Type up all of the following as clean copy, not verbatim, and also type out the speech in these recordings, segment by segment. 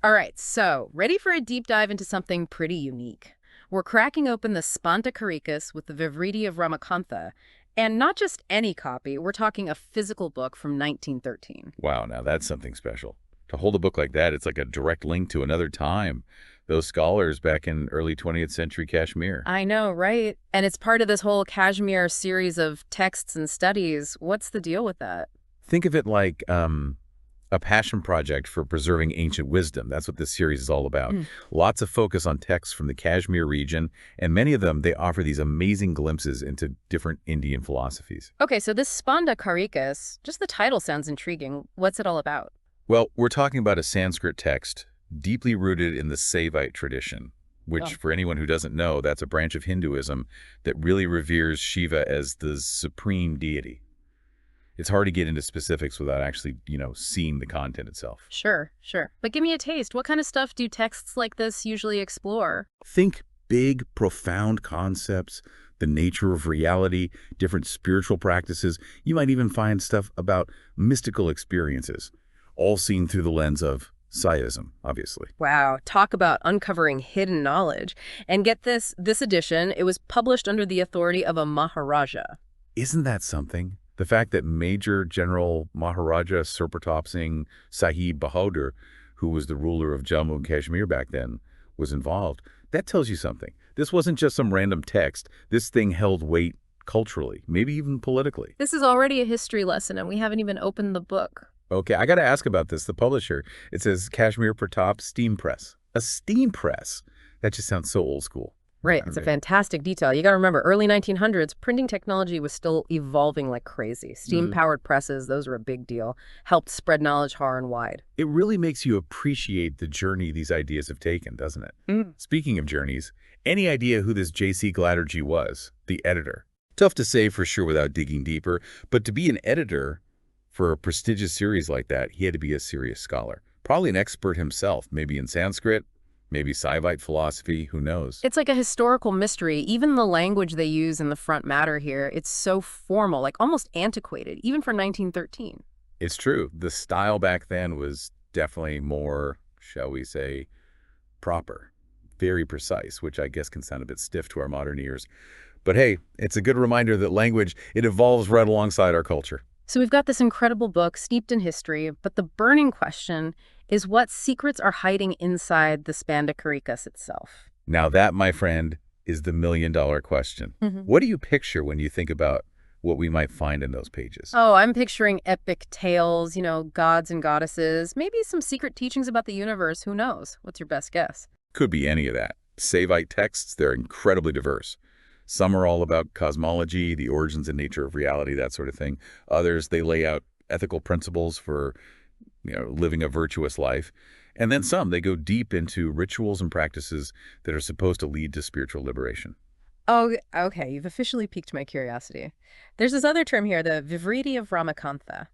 All right, so ready for a deep dive into something pretty unique. We're cracking open the Spanda Karikas with the Vivriti of Ramakantha, and not just any copy, we're talking a physical book from 1913. Wow, now that's something special. To hold a book like that, it's like a direct link to another time. Those scholars back in early 20th century Kashmir. I know, right? And it's part of this whole Kashmir series of texts and studies. What's the deal with that? Think of it like a passion project for preserving ancient wisdom. That's what this series is all about. Mm. Lots of focus on texts from the Kashmir region, and many of them, they offer these amazing glimpses into different Indian philosophies. Okay, so this Spanda Karikas, just the title sounds intriguing. What's it all about? Well, we're talking about a Sanskrit text deeply rooted in the Saivite tradition, Oh. which, for anyone who doesn't know, that's a branch of Hinduism that really reveres Shiva as the supreme deity. It's hard to get into specifics without actually, seeing the content itself. Sure, sure. But give me a taste. What kind of stuff do texts like this usually explore? Think big, profound concepts, the nature of reality, different spiritual practices. You might even find stuff about mystical experiences, all seen through the lens of Saivism, obviously. Wow, talk about uncovering hidden knowledge. And get this edition, it was published under the authority of a Maharaja. Isn't that something? The fact that Major General Maharaja Surpratap Singh Sahib Bahadur, who was the ruler of Jammu and Kashmir back then, was involved, that tells you something. This wasn't just some random text. This thing held weight culturally, maybe even politically. This is already a history lesson, and we haven't even opened the book. Okay, I got to ask about this. The publisher, it says Kashmir Pratap Steam Press. A steam press? That just sounds so old school. Right, it's a fantastic detail. You got to remember, early 1900s, printing technology was still evolving like crazy. Steam-powered presses, those were a big deal. Helped spread knowledge far and wide. It really makes you appreciate the journey these ideas have taken, doesn't it? Speaking of journeys, any idea who this J.C. Glatterjee was, the editor? Tough to say for sure without digging deeper, but to be an editor for a prestigious series like that, he had to be a serious scholar. Probably an expert himself, maybe in Sanskrit, maybe Saivite philosophy, who knows? It's like a historical mystery. Even the language they use in the front matter here, it's so formal, like almost antiquated, even for 1913. It's true. The style back then was definitely more, shall we say, proper, very precise, which I guess can sound a bit stiff to our modern ears. But hey, it's a good reminder that language, it evolves right alongside our culture. So we've got this incredible book steeped in history, but the burning question is what secrets are hiding inside the Spanda Karikas itself. Now that, my friend, is the million-dollar question. What do you picture when you think about what we might find in those pages? Oh, I'm picturing epic tales, gods and goddesses, maybe some secret teachings about the universe. Who knows? What's your best guess? Could be any of that. Saivite texts, they're incredibly diverse. Some are all about cosmology, the origins and nature of reality, that sort of thing. Others, they lay out ethical principles for, living a virtuous life. And then some, they go deep into rituals and practices that are supposed to lead to spiritual liberation. Oh, okay. You've officially piqued my curiosity. There's this other term here, the Vivriti of Ramakantha.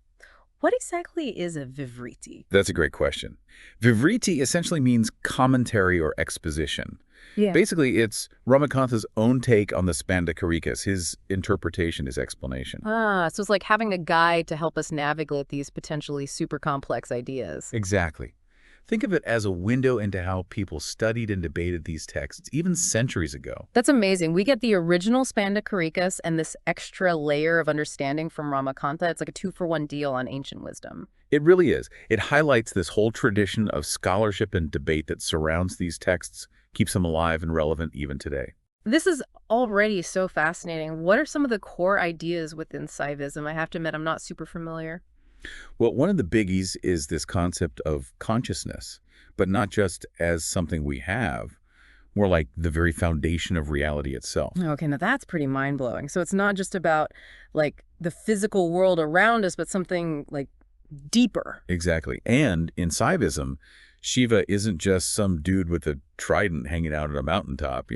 What exactly is a Vivriti? That's a great question. Vivriti essentially means commentary or exposition. Yeah. Basically, it's Ramakantha's own take on the Spanda Karikas, his interpretation, his explanation. So it's like having a guide to help us navigate these potentially super complex ideas. Exactly. Think of it as a window into how people studied and debated these texts, even centuries ago. That's amazing. We get the original Spanda Karikas and this extra layer of understanding from Ramakantha. It's like a 2-for-1 deal on ancient wisdom. It really is. It highlights this whole tradition of scholarship and debate that surrounds these texts, keeps them alive and relevant even today. This is already so fascinating. What are some of the core ideas within Saivism? I have to admit, I'm not super familiar. Well, one of the biggies is this concept of consciousness, but not just as something we have, more like the very foundation of reality itself. Okay, now that's pretty mind-blowing. So it's not just about, like, the physical world around us, but something, like, deeper. Exactly. And in Saivism, Shiva isn't just some dude with a trident hanging out at a mountaintop,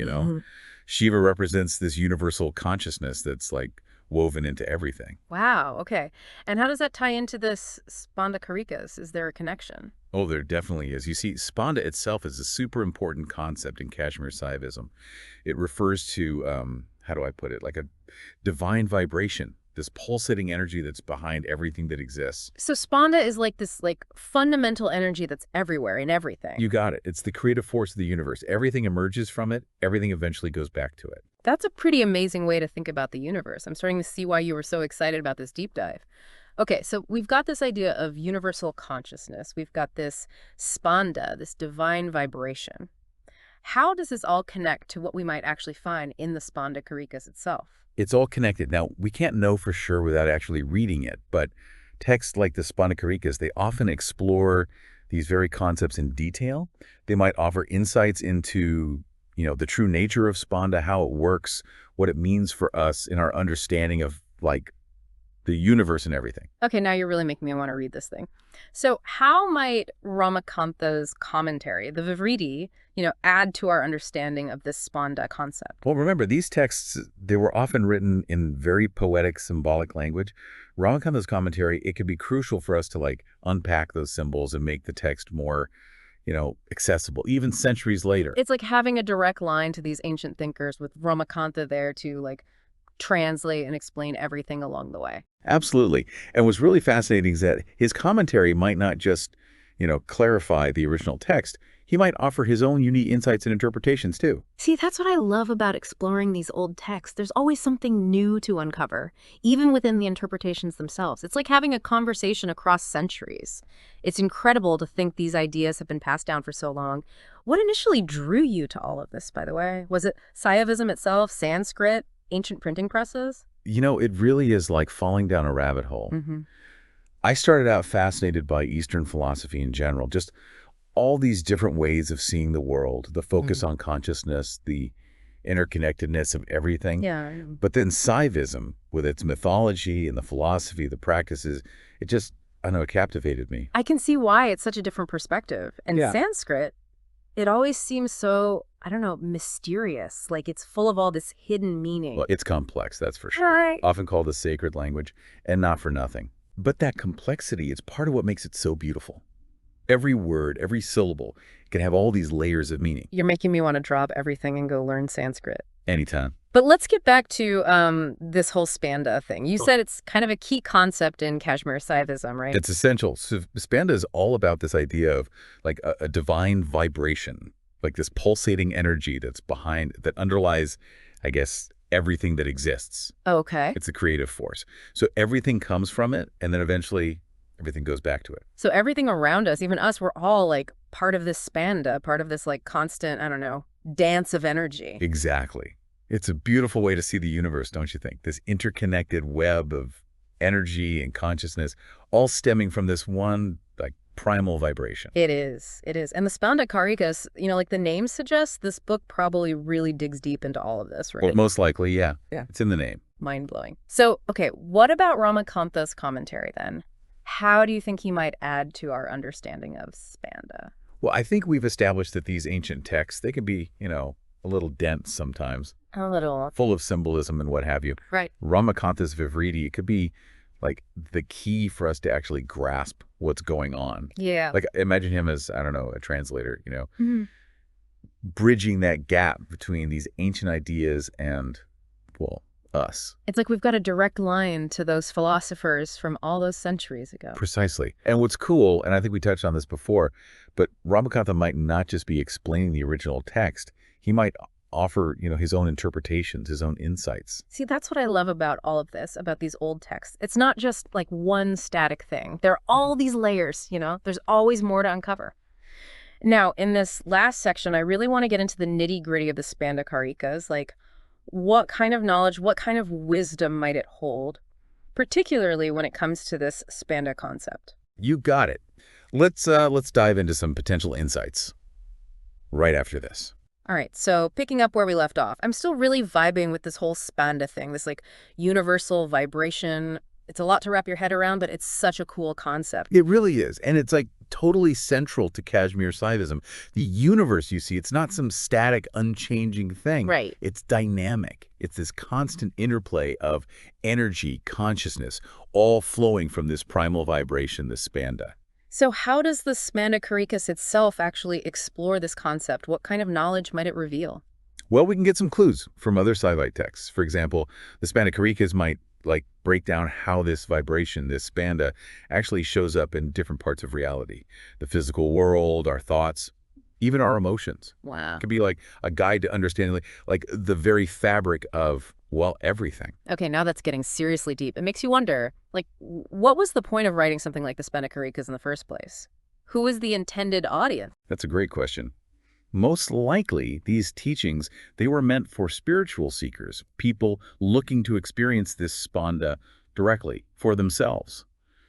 Shiva represents this universal consciousness that's like woven into everything. Wow, okay. And how does that tie into this Spanda Karikas? Is there a connection? Oh, there definitely is. You see, Spanda itself is a super important concept in Kashmir Saivism. It refers to, how do I put it, like a divine vibration, this pulsating energy that's behind everything that exists. So Spanda is like this fundamental energy that's everywhere in everything. You got it. It's the creative force of the universe. Everything emerges from it. Everything eventually goes back to it. That's a pretty amazing way to think about the universe. I'm starting to see why you were so excited about this deep dive. Okay, so we've got this idea of universal consciousness. We've got this spanda, this divine vibration. How does this all connect to what we might actually find in the Spanda Karikas itself? It's all connected. Now, we can't know for sure without actually reading it, but texts like the Spanda Karikas, they often explore these very concepts in detail. They might offer insights into, the true nature of Spanda, how it works, what it means for us in our understanding of, the universe and everything. Okay, now you're really making me want to read this thing. So how might Ramakantha's commentary, the Vivriti, add to our understanding of this Spanda concept? Well, remember, these texts, they were often written in very poetic, symbolic language. Ramakantha's commentary, it could be crucial for us to, unpack those symbols and make the text more, accessible, even centuries later. It's like having a direct line to these ancient thinkers with Ramakantha there to, translate and explain everything along the way. Absolutely. And what's really fascinating is that his commentary might not just, clarify the original text. He might offer his own unique insights and interpretations, too. See, that's what I love about exploring these old texts. There's always something new to uncover, even within the interpretations themselves. It's like having a conversation across centuries. It's incredible to think these ideas have been passed down for so long. What initially drew you to all of this, by the way? Was it Saivism itself, Sanskrit, ancient printing presses? It really is like falling down a rabbit hole. Mm-hmm. I started out fascinated by Eastern philosophy in general, just all these different ways of seeing the world, the focus on consciousness, the interconnectedness of everything. Yeah. But then Saivism, with its mythology and the philosophy, the practices, it just, it captivated me. I can see why it's such a different perspective. And Yeah. Sanskrit, it always seems so, mysterious. Like it's full of all this hidden meaning. Well, it's complex, that's for sure. Right. Often called the sacred language, and not for nothing. But that complexity is part of what makes it so beautiful. Every word, every syllable can have all these layers of meaning. You're making me want to drop everything and go learn Sanskrit. Anytime. But let's get back to this whole Spanda thing. You said it's kind of a key concept in Kashmir Saivism, right? It's essential. So Spanda is all about this idea of a divine vibration, like this pulsating energy that's behind, that underlies, I guess, everything that exists. Okay. It's a creative force. So everything comes from it, and then eventually everything goes back to it. So everything around us, even us, we're all part of this Spanda, part of this constant, dance of energy. Exactly. It's a beautiful way to see the universe, don't you think? This interconnected web of energy and consciousness, all stemming from this one primal vibration. It is. It is. And the Spanda Karikas, like the name suggests, this book probably really digs deep into all of this, right? Well, most likely, yeah. Yeah. It's in the name. Mind-blowing. So, okay, what about Ramakantha's commentary then? How do you think he might add to our understanding of Spanda? Well, I think we've established that these ancient texts, they can be, a little dense sometimes. A little. Full of symbolism and what have you. Right. Ramakantha's Vivriti, it could be the key for us to actually grasp what's going on. Yeah. Imagine him as, a translator, Mhm. bridging that gap between these ancient ideas and, us. It's like we've got a direct line to those philosophers from all those centuries ago. Precisely. And what's cool, and I think we touched on this before, but Ramakantha might not just be explaining the original text. He might offer, his own interpretations, his own insights. See, that's what I love about all of this, about these old texts. It's not just one static thing. There are all these layers, There's always more to uncover. Now, in this last section, I really want to get into the nitty-gritty of the Spanda Karikas, what kind of knowledge, what kind of wisdom might it hold, particularly when it comes to this Spanda concept. You got it. Let's dive into some potential insights right after this. All right, so picking up where we left off, I'm still really vibing with this whole Spanda thing, this universal vibration. It's a lot to wrap your head around, but it's such a cool concept. It really is. And it's totally central to Kashmir Saivism. The universe, you see, it's not some static, unchanging thing. Right. It's dynamic. It's this constant interplay of energy, consciousness, all flowing from this primal vibration, this Spanda. So how does the Spanda Karikas itself actually explore this concept? What kind of knowledge might it reveal? Well, we can get some clues from other Saivite texts. For example, the Spanda Karikas might like break down how this vibration, this spanda, actually shows up in different parts of reality. The physical world, our thoughts, even our emotions. It Wow. can be like a guide to understanding like the very fabric of, well, everything. Okay, now that's getting seriously deep. It makes you wonder, like, what was the point of writing something like the Spanda Karikas in the first place? Who was the intended audience? That's a great question. Most likely, these teachings, they were meant for spiritual seekers, people looking to experience this spanda directly for themselves,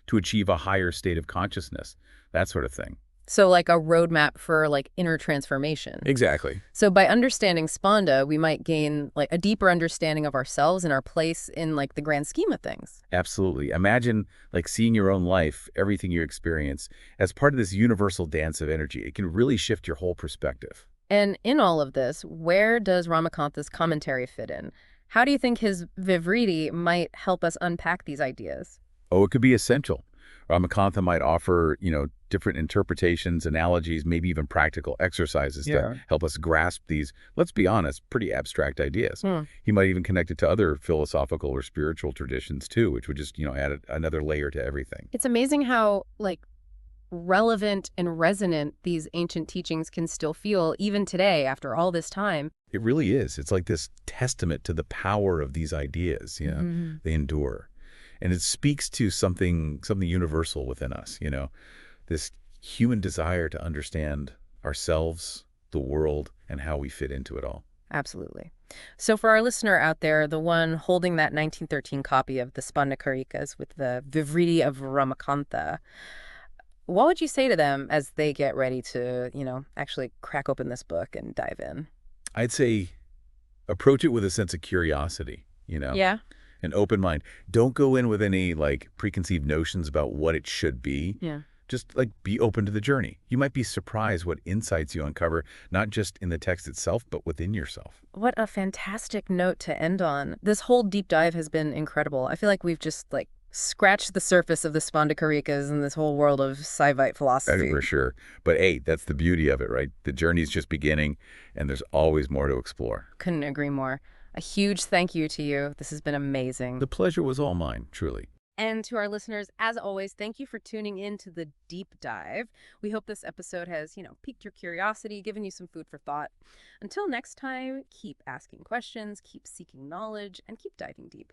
to achieve a higher state of consciousness, that sort of thing. So like a roadmap for like inner transformation. Exactly. So by understanding Spanda, we might gain like a deeper understanding of ourselves and our place in like the grand scheme of things. Absolutely. Imagine like seeing your own life, everything you experience, as part of this universal dance of energy. It can really shift your whole perspective. And in all of this, where does Ramakantha's commentary fit in? How do you think his Vivriti might help us unpack these ideas? Oh, it could be essential. Ramakantha might offer, different interpretations, analogies, maybe even practical exercises to help us grasp these, let's be honest, pretty abstract ideas. Hmm. He might even connect it to other philosophical or spiritual traditions too, which would just, add another layer to everything. It's amazing how like relevant and resonant these ancient teachings can still feel even today after all this time. It really is. It's like this testament to the power of these ideas. They endure. And it speaks to something universal within us, this human desire to understand ourselves, the world, and how we fit into it all. Absolutely. So for our listener out there, the one holding that 1913 copy of the Spanda Karikas with the Vivriti of Ramakantha, what would you say to them as they get ready to, actually crack open this book and dive in? I'd say approach it with a sense of curiosity, Yeah. an open mind. Don't go in with any like preconceived notions about what it should be. Yeah. Just like be open to the journey. You might be surprised what insights you uncover, not just in the text itself, but within yourself. What a fantastic note to end on. This whole deep dive has been incredible. I feel like we've just like scratched the surface of the Spanda Karikas and this whole world of Saivite That's philosophy. for sure. But hey, that's the beauty of it, right? The journey's just beginning, and there's always more to explore. Couldn't agree more. A huge thank you to you. This has been amazing. The pleasure was all mine, truly. And to our listeners, as always, thank you for tuning in to the deep dive. We hope this episode has, piqued your curiosity, given you some food for thought. Until next time, keep asking questions, keep seeking knowledge, and keep diving deep.